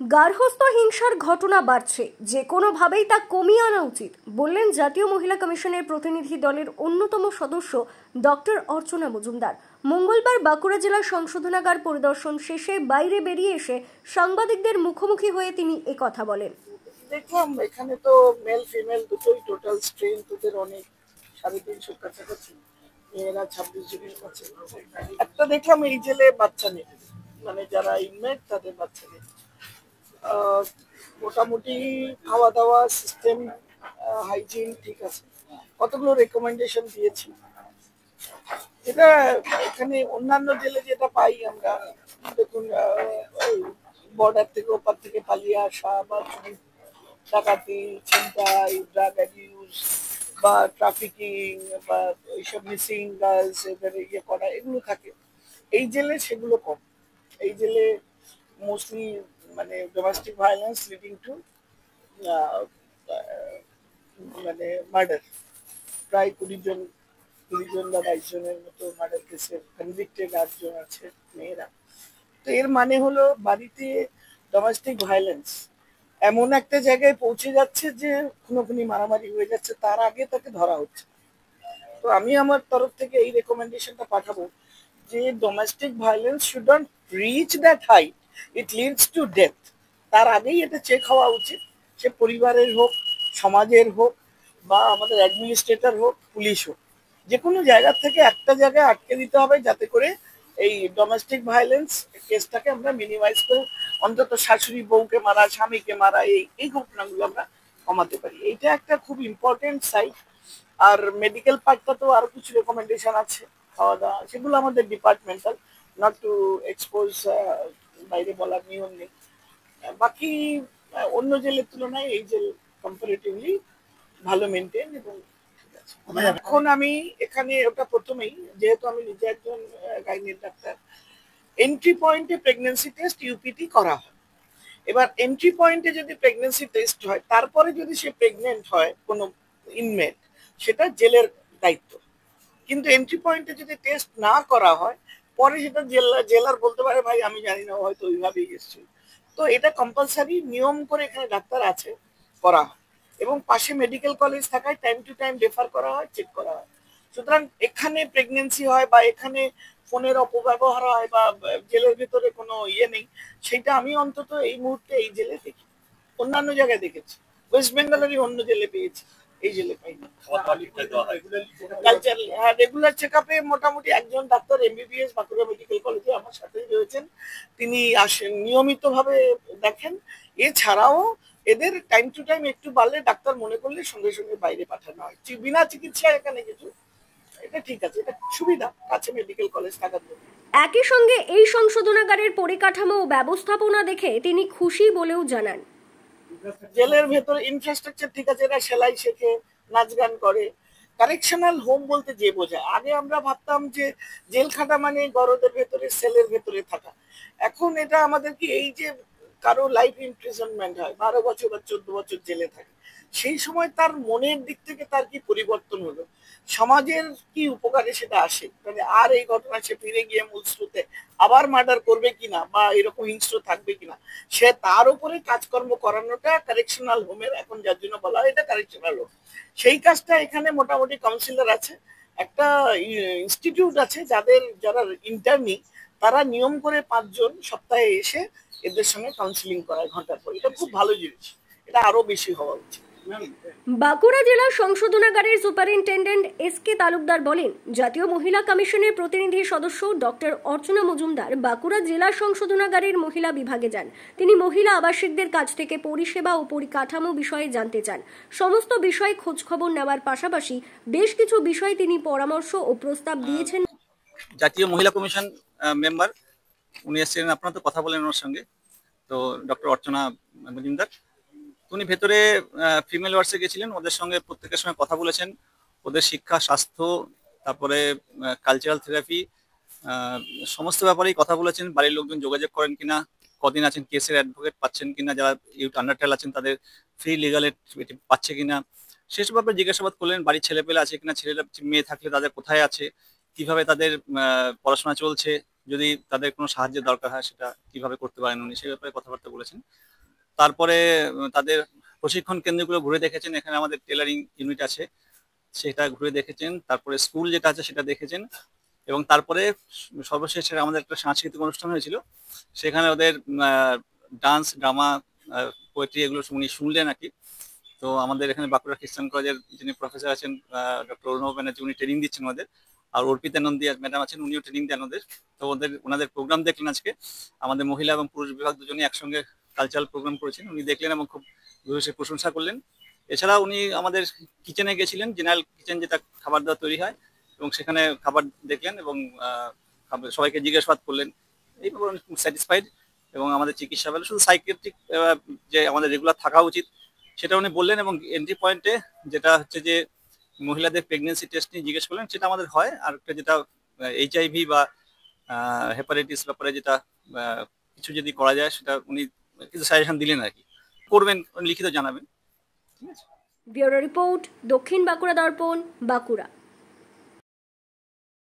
গার্হস্থ্য হিংসার ঘটনা বাড়ছে, যে কোনোভাবেই তা কমিয়ে আনা উচিত বললেন জাতীয় মহিলা কমিশনের প্রতিনিধি দলের অন্যতম সদস্য ডক্টর অর্চনা মজুমদার। মঙ্গলবার বাঁকুড়া জেলার সংশোধনাগার পরিদর্শন শেষে বাইরে বেরিয়ে এসে সাংবাদিকদের মুখোমুখি হয়ে তিনি একথা বলেন। দেখলাম এখানে তো মেল ফিমেল দুটোই টোটাল স্ট্রেন তোদের অনেক 350 কাছাকাছি, মেয়েরা 26 জনের কাছে। একটা দেখলাম এই জেলে বাচ্চা নেই, মানে যারা ইনমেট তাদের বাচ্চা নেই। মোটামুটি খাওয়া দাওয়া সিস্টেম, হাইজিন ঠিক আছে, কতগুলো রেকমেন্ডেশন দিয়েছি। এটা এখানে অন্যান্য জেলে যেটা পাই আমরা, দেখুন বর্ডার থেকে ওপার থেকে পালিয়ে আসা বা ডাকাতি, ছিনতাই, ড্রাগ অ্যাবিউজ বা ট্রাফিকিং বা এইসব মিসিং গার্লস এদের ইয়ে করা, এগুলো থাকে। এই জেলে সেগুলো কম। এই জেলে মোস্টলি মানে ডোমেস্টিক ভায়োলেন্স লিডিং টু মানে মার্ডার, প্রায় 20 জন বা 22 জনের মতো মার্ডার কেসের কনভিক্টেড 8 জন আছে মেয়েরা। তো এর মানে হলো বাড়িতে ডোমেস্টিক ভায়োলেন্স এমন একটা জায়গায় পৌঁছে যাচ্ছে যে খুনোখুনি মারামারি হয়ে যাচ্ছে, তার আগে তাকে ধরা হচ্ছে। তো আমি আমার তরফ থেকে এই রেকমেন্ডেশনটা পাঠাবো যে domestic violence should not reach that height, it leads to death. তার আগেই এটা চেক হওয়া উচিত, সে পরিবারের হোক, সমাজের হোক, বা আমাদের অ্যাডমিনিস্ট্রেটর হোক, পুলিশ হোক, যে কোনো জায়গা থেকে একটা জায়গায় আটকে দিতে হবে যাতে করে এই ডোমেস্টিক ভায়োলেন্স কেসটাকে আমরা মিনিমাইজ করে অন্তত শাশুড়ি বউকে মারা, স্বামীকে মারা, এই ঘটনাগুলো আমরা কমাতে পারি। এইটা একটা খুব ইম্পর্টেন্ট সাইড। আর মেডিকেল পার্টটা তো আরো কিছু রেকমেন্ডেশন আছে, খাওয়া দাওয়া, সেগুলো আমাদের ডিপার্টমেন্টাল, নট টু এক্সপোজ, বাইরে বলার নিয়ম নেই। বাকি অন্য জেলের তুলনায় এই জেল কম্পারেটিভলি ভালো মেনটেন এবং এখন আমি এখানে ওটা প্রথমেই, যেহেতু আমি নিজে একজন গাইনিক ডাক্তার, এন্ট্রি পয়েন্টে প্রেগন্যান্সি টেস্ট ইউপিটি করা হয়। এবার এন্ট্রি পয়েন্টে যদি প্রেগন্যান্সি টেস্ট হয়, তারপরে যদি সে প্রেগনেন্ট হয় কোনো ইনমেট, সেটা জেলের দায়িত্ব। কিন্তু এন্ট্রি পয়েন্টে যদি টেস্ট না করা হয়, পরে সেটা জেলার বলতে পারে ভাই আমি জানি না, হয়তো ওইভাবেই এসেছিল। তো এটা কম্পালসারি নিয়ম করে এখানে ডাক্তার আছে, করা হয়। এবং পাশে মেডিকেল কলেজ থাকায় টাইম টু টাইম রেফার করা হয়, চেক করা হয়। সুতরাং এখানে প্রেগনেন্সি হয় বা এখানে ফোনের অপব্যবহার হয় বা জেলের ভেতরে কোনো ইয়ে নেই, সেটা আমি অন্তত এই মুহূর্তে এই জেলে দেখি। অন্যান্য জায়গায় দেখেছি, ওয়েস্ট বেঙ্গলেরই অন্য জেলে পেয়েছি, এই জেলে পাইনি। কালচার, হ্যাঁ, রেগুলার চেক আপে মোটামুটি একজন ডাক্তার এমবিবিএস বাঁকুড়া মেডিকেল কলেজে আমার সাথেই রয়েছেন, তিনি আসেন নিয়মিত ভাবে দেখেন। এছাড়াও এদের টাইম টু টাইম একটু বাড়লে ডাক্তার মনে করলে সঙ্গে সঙ্গে বাইরে পাঠানো হয়, বিনা চিকিৎসায় এখানে কিছু। এটা ঠিক আছে, এটা সুবিধা, কাছে মেডিকেল কলেজ থাকার জন্য। একই সঙ্গে এই সংশোধনাগারের পরিকাঠামো ও ব্যবস্থাপনা দেখে তিনি খুশি বলেও জানান। জেলের ভেতরে ইনফ্রাস্ট্রাকচার ঠিক আছে, এরা সেলাই শেখে, নাচ গান করে। কারেকশনাল হোম বলতে যে বোঝায়, আগে আমরা ভাবতাম যে জেল খাটা মানে গরদের ভেতরে, সেলের ভেতরে থাকা। এখন এটা আমাদের কি, এই যে কারো লাইফ ইমপ্রিজনমেন্ট হয়, 12 বছর বা 14 বছর জেলে থাকে, সেই সময় তার মনের দিক থেকে তার কি পরিবর্তন হলো, সমাজের কি উপকারে সেটা আসে, মানে আর এই ঘটনা সে ফিরে গিয়ে মূল স্রোতে আবার মার্ডার করবে কিনা বা এরকম হিংস্র থাকবে কিনা, সে তার উপরে কাজকর্ম করানোটা কারেকশনাল হোমের, এখন যার জন্য বলা হয় এটা কারেকশনাল হোম, সেই কাজটা এখানে মোটামুটি কাউন্সিলর আছে, একটা ইনস্টিটিউট আছে, যারা ইন্টার্নি, তারা নিয়ম করে 5 জন সপ্তাহে এসে এদের সঙ্গে কাউন্সিলিং করায় ঘন্টার পর। এটা খুব ভালো জিনিস, এটা আরো বেশি হওয়া উচিত। বাঁকুড়া জেলা সংশোধনাগারের সুপারিনটেন্ডেন্ট এস.কে তালুকদার বলেন, জাতীয় মহিলা কমিশনের প্রতিনিধি সদস্য ডক্টর অর্চনা মজুমদার বাঁকুড়া জেলা সংশোধনাগারের মহিলা বিভাগে যান। তিনি মহিলা আবাসিকদের কাছ থেকে পরিষেবা ও পরিকাঠামো বিষয়ে জানতে চান। সমস্ত বিষয়ে খোঁজখবর নেওয়ার পাশাপাশি বেশ কিছু বিষয়ে তিনি পরামর্শ ও প্রস্তাব দিয়েছেন। জাতীয় মহিলা কমিশন মেম্বার উনি এসেছিলেন, আপনারা তো কথা বলেন ওনার সঙ্গে, তো ডক্টর অর্চনা মজুমদার, উনি ভেতরে ফিমেল ওয়ার্ডসে গেছিলেন, ওদের সঙ্গে প্রত্যেকের সঙ্গে কথা বলেছেন, ওদের শিক্ষা, স্বাস্থ্য, তারপরে কালচারাল থেরাপি, সমস্ত ব্যাপারেই কথা বলেছেন। বাড়ির লোকজন যোগাযোগ করেন কিনা, কদিন আছেন, কেসের অ্যাডভোকেট পাচ্ছেন কিনা, যারা ইউথ আন্ডারটেল আছেন তাদের ফ্রি লিগাল এড পাচ্ছে কিনা, সেসব ব্যাপারে জিজ্ঞাসাবাদ করলেন। বাড়ির ছেলেপেলে আছে কিনা, ছেলেরা মেয়ে থাকলে তাদের কোথায় আছে, কিভাবে তাদের পড়াশোনা চলছে, যদি তাদের কোনো সাহায্যের দরকার হয় সেটা কিভাবে করতে পারেন উনি সে ব্যাপারে কথাবার্তা বলেছেন। তারপরে তাদের প্রশিক্ষণ কেন্দ্রগুলো ঘুরে দেখেছেন, এখানে আমাদের টেলারিং ইউনিট আছে সেটা ঘুরে দেখেছেন, তারপরে স্কুল যেটা আছে সেটা দেখেছেন, এবং তারপরে সর্বশেষ আমাদের একটা সাংস্কৃতিক অনুষ্ঠান হয়েছিল, সেখানে ওদের ডান্স, ড্রামা, পোয়েট্রি এগুলো উনি শুনলেন আর কি। তো আমাদের এখানে বাঁকুড়া খ্রিস্টান কলেজের যিনি প্রফেসর আছেন ডক্টর অরুণব ব্যানার্জি, উনি ট্রেনিং দিচ্ছেন ওদের, আর অর্পিতা নন্দী ম্যাডাম আছেন, উনিও ট্রেনিং দেন ওদের। তো ওনাদের প্রোগ্রাম দেখলেন আজকে, আমাদের মহিলা এবং পুরুষ বিভাগ দুজনেই একসঙ্গে কালচারাল প্রোগ্রাম করেছেন, উনি দেখলেন এবং খুব ভূয়সী প্রশংসা করলেন। এছাড়া উনি আমাদের কিচেনে গেছিলেন, জেনারেল কিচেন যেটা খাবার দাবার তৈরি হয়, এবং সেখানে খাবার দেখলেন এবং সবাইকে জিজ্ঞাসাবাদ করলেন। এই ব্যাপারে উনি খুব স্যাটিসফাইড। এবং আমাদের চিকিৎসা বেলা শুধু সাইকিয়াট্রিক যে আমাদের রেগুলার থাকা উচিত সেটা উনি বললেন, এবং এন্ট্রি পয়েন্টে যেটা হচ্ছে যে মহিলাদের প্রেগনেন্সি টেস্ট নিয়ে জিজ্ঞেস করলেন, সেটা আমাদের হয়। আর একটা যেটা HIV বা হেপাটাইটিস ব্যাপারে যেটা কিছু যদি করা যায় সেটা উনি কিছু সাজেশন দিলেন আর কি, করবেন লিখিত জানাবেন। ঠিক আছে। ব্যুরো রিপোর্ট, দক্ষিণ বাঁকুড়া দর্পণ, বাঁকুড়া।